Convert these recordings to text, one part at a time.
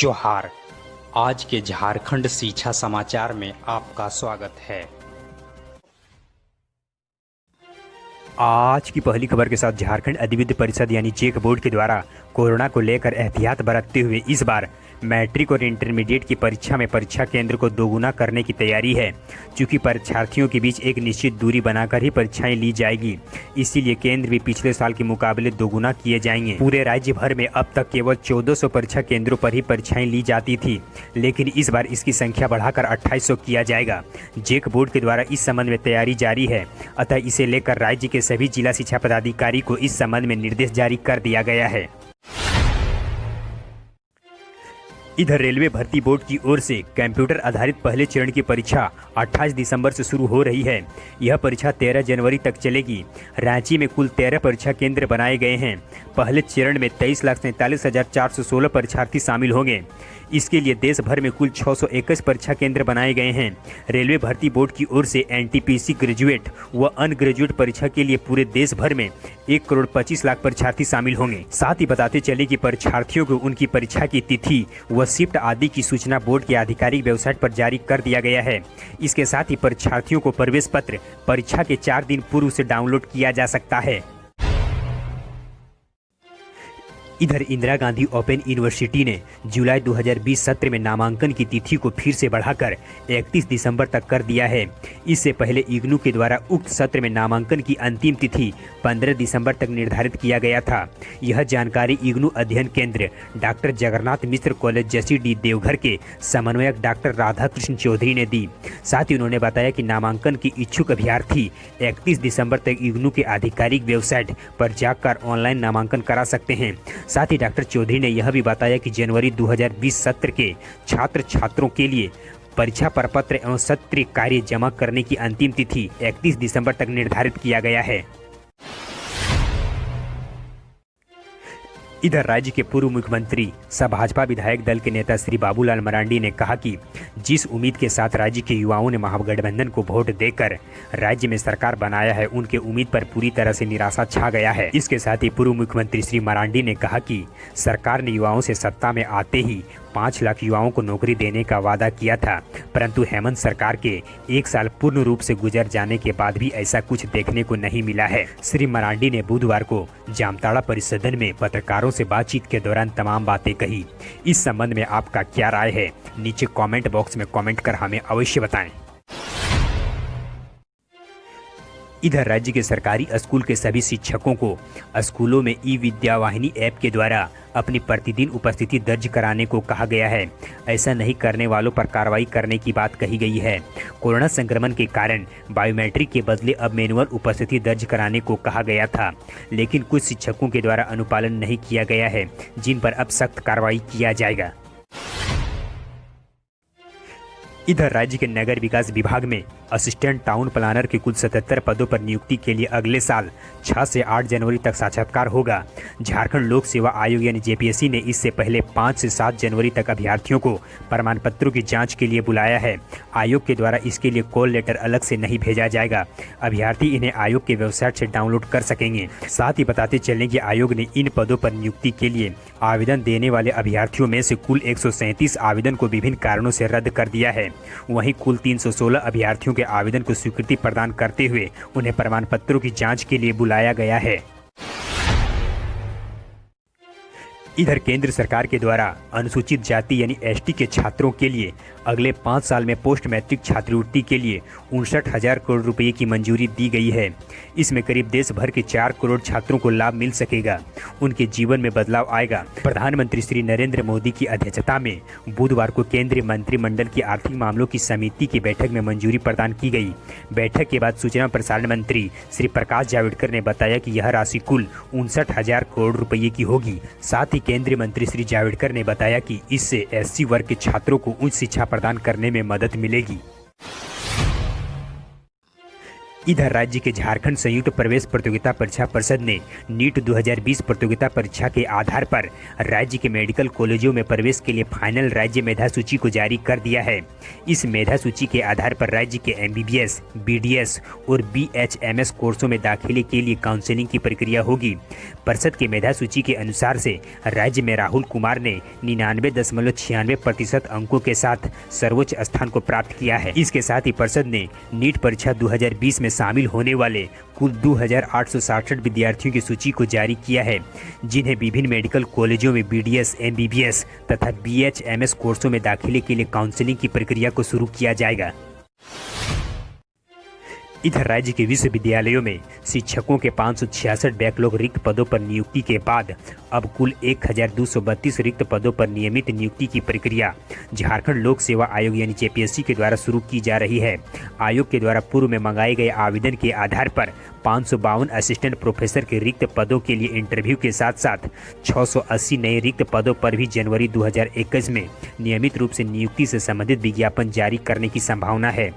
जोहार। आज के झारखंड शिक्षा समाचार में आपका स्वागत है। आज की पहली खबर के साथ झारखंड अधिविद्य परिषद यानी जेक बोर्ड के द्वारा कोरोना को लेकर एहतियात बरतते हुए इस बार मैट्रिक और इंटरमीडिएट की परीक्षा में परीक्षा केंद्र को दोगुना करने की तैयारी है। चूंकि परीक्षार्थियों के बीच एक निश्चित दूरी बनाकर ही परीक्षाएं ली जाएगी, इसीलिए केंद्र भी पिछले साल के मुकाबले दोगुना किए जाएंगे। पूरे राज्य भर में अब तक केवल 1400 परीक्षा केंद्रों पर ही परीक्षाएं ली जाती थी, लेकिन इस बार इसकी संख्या बढ़ाकर 2800 किया जाएगा। जेक बोर्ड के द्वारा इस संबंध में तैयारी जारी है, अतः इसे लेकर राज्य के सभी जिला शिक्षा पदाधिकारी को इस संबंध में निर्देश जारी कर दिया गया है। इधर रेलवे भर्ती बोर्ड की ओर से कंप्यूटर आधारित पहले चरण की परीक्षा 28 दिसंबर से शुरू हो रही है। यह परीक्षा 13 जनवरी तक चलेगी। रांची में कुल 13 परीक्षा केंद्र बनाए गए हैं। पहले चरण में 23,47,416 परीक्षार्थी शामिल होंगे। इसके लिए देश भर में कुल 621 परीक्षा केंद्र बनाए गए हैं। रेलवे भर्ती बोर्ड की ओर से एनटीपीसी ग्रेजुएट व अनग्रेजुएट परीक्षा के लिए पूरे देश भर में 1,25,00,000 परीक्षार्थी शामिल होंगे। साथ ही बताते चले कि परीक्षार्थियों को उनकी परीक्षा की तिथि व शिफ्ट आदि की सूचना बोर्ड के आधिकारिक वेबसाइट पर जारी कर दिया गया है। इसके साथ ही परीक्षार्थियों को प्रवेश पत्र परीक्षा के 4 दिन पूर्व से डाउनलोड किया जा सकता है। इधर इंदिरा गांधी ओपन यूनिवर्सिटी ने जुलाई 2020 सत्र में नामांकन की तिथि को फिर से बढ़ाकर 31 दिसंबर तक कर दिया है। इससे पहले इग्नू के द्वारा उक्त सत्र में नामांकन की अंतिम तिथि 15 दिसंबर तक निर्धारित किया गया था। यह जानकारी इग्नू अध्ययन केंद्र डॉक्टर जगन्नाथ मिश्र कॉलेज जसीडीह देवघर के समन्वयक डॉक्टर राधाकृष्ण चौधरी ने दी। साथ ही उन्होंने बताया कि नामांकन की इच्छुक अभ्यर्थी 31 दिसंबर तक इग्नू के आधिकारिक वेबसाइट पर जाकर ऑनलाइन नामांकन करा सकते हैं। साथ ही डॉक्टर चौधरी ने यह भी बताया कि जनवरी 2020 सत्र के छात्र छात्रों के लिए परीक्षा प्रपत्र एवं सत्र कार्य जमा करने की अंतिम तिथि 31 दिसंबर तक निर्धारित किया गया है। इधर राज्य के पूर्व मुख्यमंत्री सह भाजपा विधायक दल के नेता श्री बाबूलाल मरांडी ने कहा कि जिस उम्मीद के साथ राज्य के युवाओं ने महागठबंधन को वोट देकर राज्य में सरकार बनाया है, उनके उम्मीद पर पूरी तरह से निराशा छा गया है। इसके साथ ही पूर्व मुख्यमंत्री श्री मरांडी ने कहा कि सरकार ने युवाओं से सत्ता में आते ही 5 लाख युवाओं को नौकरी देने का वादा किया था, परंतु हेमंत सरकार के 1 साल पूर्ण रूप से गुजर जाने के बाद भी ऐसा कुछ देखने को नहीं मिला है। श्री मरांडी ने बुधवार को जामताड़ा परिसदन में पत्रकारों से बातचीत के दौरान तमाम बातें कही। इस संबंध में आपका क्या राय है, नीचे कमेंट बॉक्स में कमेंट कर हमें अवश्य बताएं। इधर राज्य के सरकारी स्कूल के सभी शिक्षकों को स्कूलों में ई विद्या वाहिनी ऐप के द्वारा अपनी प्रतिदिन उपस्थिति दर्ज कराने को कहा गया है। ऐसा नहीं करने वालों पर कार्रवाई करने की बात कही गई है। कोरोना संक्रमण के कारण बायोमेट्रिक के बदले अब मैनुअल उपस्थिति दर्ज कराने को कहा गया था, लेकिन कुछ शिक्षकों के द्वारा अनुपालन नहीं किया गया है, जिन पर अब सख्त कार्रवाई किया जाएगा। इधर राज्य के नगर विकास विभाग में असिस्टेंट टाउन प्लानर के कुल 77 पदों पर नियुक्ति के लिए अगले साल 6 से 8 जनवरी तक साक्षात्कार होगा। झारखंड लोक सेवा आयोग यानी जेपीएससी ने इससे पहले 5 से 7 जनवरी तक अभ्यर्थियों को प्रमाण पत्रों की जांच के लिए बुलाया है। आयोग के द्वारा इसके लिए कॉल लेटर अलग से नहीं भेजा जाएगा। अभ्यर्थी इन्हें आयोग के वेबसाइट से डाउनलोड कर सकेंगे। साथ ही बताते चलें कि आयोग ने इन पदों पर नियुक्ति के लिए आवेदन देने वाले अभ्यर्थियों में से कुल 137 आवेदन को विभिन्न कारणों से रद्द कर दिया है। वहीं कुल 316 अभ्यर्थियों के आवेदन को स्वीकृति प्रदान करते हुए उन्हें प्रमाण पत्रों की जांच के लिए बुलाया गया है। इधर केंद्र सरकार के द्वारा अनुसूचित जाति यानी एसटी के छात्रों के लिए अगले 5 साल में पोस्ट मैट्रिक छात्रवृत्ति के लिए 59,000 करोड़ रुपए की मंजूरी दी गई है। इसमें करीब देश भर के 4 करोड़ छात्रों को लाभ मिल सकेगा, उनके जीवन में बदलाव आएगा। प्रधानमंत्री श्री नरेंद्र मोदी की अध्यक्षता में बुधवार को केंद्रीय मंत्रिमंडल की आर्थिक मामलों की समिति की बैठक में मंजूरी प्रदान की गई। बैठक के बाद सूचना प्रसारण मंत्री श्री प्रकाश जावड़ेकर ने बताया कि यह राशि कुल 59,000 करोड़ रुपये की होगी। साथ ही केंद्रीय मंत्री श्री जावड़ेकर ने बताया कि इससे एससी वर्ग के छात्रों को उच्च शिक्षा प्रदान करने में मदद मिलेगी। इधर राज्य के झारखंड संयुक्त प्रवेश प्रतियोगिता परीक्षा परिषद ने नीट 2020 प्रतियोगिता परीक्षा के आधार पर राज्य के मेडिकल कॉलेजों में प्रवेश के लिए फाइनल राज्य मेधा सूची को जारी कर दिया है। इस मेधा सूची के आधार पर राज्य के MBBS, BDS और BHMS कोर्सों में दाखिले के लिए काउंसलिंग की प्रक्रिया होगी। परिषद के मेधा सूची के अनुसार से राज्य में राहुल कुमार ने 99.96% अंकों के साथ सर्वोच्च स्थान को प्राप्त किया है। इसके साथ ही परिषद ने नीट परीक्षा 2020 में शामिल होने वाले कुल 2867 विद्यार्थियों की सूची को जारी किया है, जिन्हें विभिन्न मेडिकल कॉलेजों में BDS, MBBS तथा BHMS कोर्सों में दाखिले के लिए काउंसलिंग की प्रक्रिया को शुरू किया जाएगा। इधर राज्य के विश्वविद्यालयों में शिक्षकों के 566 बैकलॉग रिक्त पदों पर नियुक्ति के बाद अब कुल 1232 रिक्त पदों पर नियमित नियुक्ति की प्रक्रिया झारखंड लोक सेवा आयोग यानी JPSC के द्वारा शुरू की जा रही है। आयोग के द्वारा पूर्व में मंगाए गए आवेदन के आधार पर 552 असिस्टेंट प्रोफेसर के रिक्त पदों के लिए इंटरव्यू के साथ साथ 680 नए रिक्त पदों पर भी जनवरी 2021 में नियमित रूप से नियुक्ति से संबंधित विज्ञापन जारी करने की संभावना है।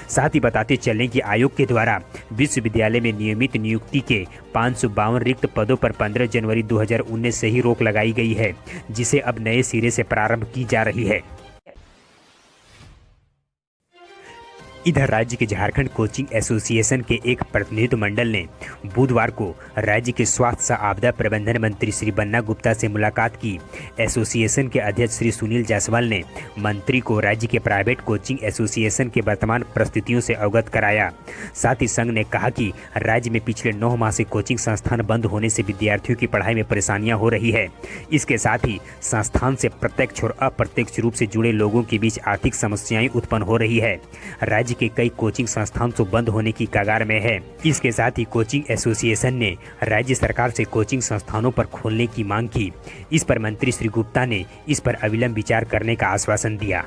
साथ ही बताते चलें कि आयोग के द्वारा विश्वविद्यालय में नियमित नियुक्ति के 552 रिक्त पदों पर 15 जनवरी 2019 से ही रोक लगाई गई है, जिसे अब नए सिरे से प्रारंभ की जा रही है। इधर राज्य के झारखंड कोचिंग एसोसिएशन के एक प्रतिनिधिमंडल ने बुधवार को राज्य के स्वास्थ्य सह आपदा प्रबंधन मंत्री श्री बन्ना गुप्ता से मुलाकात की। एसोसिएशन के अध्यक्ष श्री सुनील जायसवाल ने मंत्री को राज्य के प्राइवेट कोचिंग एसोसिएशन के वर्तमान परिस्थितियों से अवगत कराया। साथ ही संघ ने कहा कि राज्य में पिछले 9 माह से कोचिंग संस्थान बंद होने से विद्यार्थियों की पढ़ाई में परेशानियां हो रही है। इसके साथ ही संस्थान से प्रत्यक्ष और अप्रत्यक्ष रूप से जुड़े लोगों के बीच आर्थिक समस्याएं उत्पन्न हो रही है। राज्य के कई कोचिंग संस्थान तो बंद होने की कगार में है। इसके साथ ही कोचिंग एसोसिएशन ने राज्य सरकार से कोचिंग संस्थानों पर खोलने की मांग की। इस पर मंत्री श्री गुप्ता ने इस पर अविलंब विचार करने का आश्वासन दिया।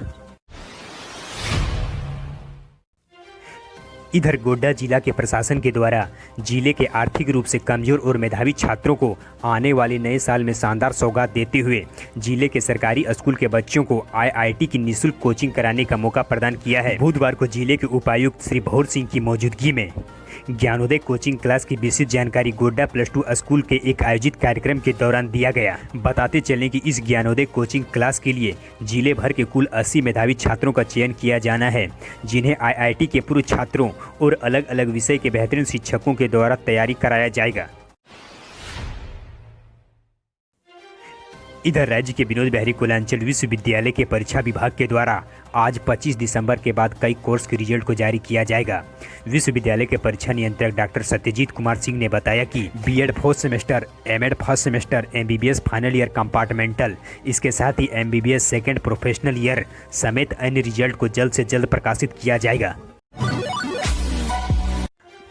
इधर गोड्डा जिला के प्रशासन के द्वारा जिले के आर्थिक रूप से कमजोर और मेधावी छात्रों को आने वाले नए साल में शानदार सौगात देते हुए जिले के सरकारी स्कूल के बच्चों को IIT की निःशुल्क कोचिंग कराने का मौका प्रदान किया है। बुधवार को जिले के उपायुक्त श्री भौर सिंह की मौजूदगी में ज्ञानोदय कोचिंग क्लास की विस्तृत जानकारी गोड्डा +2 स्कूल के एक आयोजित कार्यक्रम के दौरान दिया गया। बताते चलें कि इस ज्ञानोदय कोचिंग क्लास के लिए जिले भर के कुल 80 मेधावी छात्रों का चयन किया जाना है, जिन्हें IIT के पूर्व छात्रों और अलग अलग विषय के बेहतरीन शिक्षकों के द्वारा तैयारी कराया जाएगा। इधर राज्य के विनोद बिहारी कोयलांचल विश्वविद्यालय के परीक्षा विभाग के द्वारा आज 25 दिसंबर के बाद कई कोर्स के रिजल्ट को जारी किया जाएगा। विश्वविद्यालय के परीक्षा नियंत्रक डॉक्टर सत्यजीत कुमार सिंह ने बताया कि B.Ed first semester, M.Ed first semester, MBBS final year compartmental, इसके साथ ही MBBS सेकेंड प्रोफेशनल ईयर समेत अन्य रिजल्ट को जल्द से जल्द प्रकाशित किया जाएगा।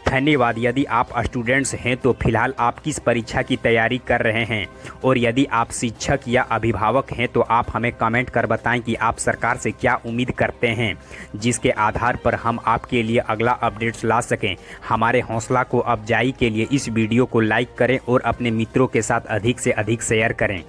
धन्यवाद। यदि आप स्टूडेंट्स हैं तो फिलहाल आप किस परीक्षा की तैयारी कर रहे हैं, और यदि आप शिक्षक या अभिभावक हैं तो आप हमें कमेंट कर बताएं कि आप सरकार से क्या उम्मीद करते हैं, जिसके आधार पर हम आपके लिए अगला अपडेट्स ला सकें। हमारे हौसला को अफजाई के लिए इस वीडियो को लाइक करें और अपने मित्रों के साथ अधिक से अधिक शेयर करें।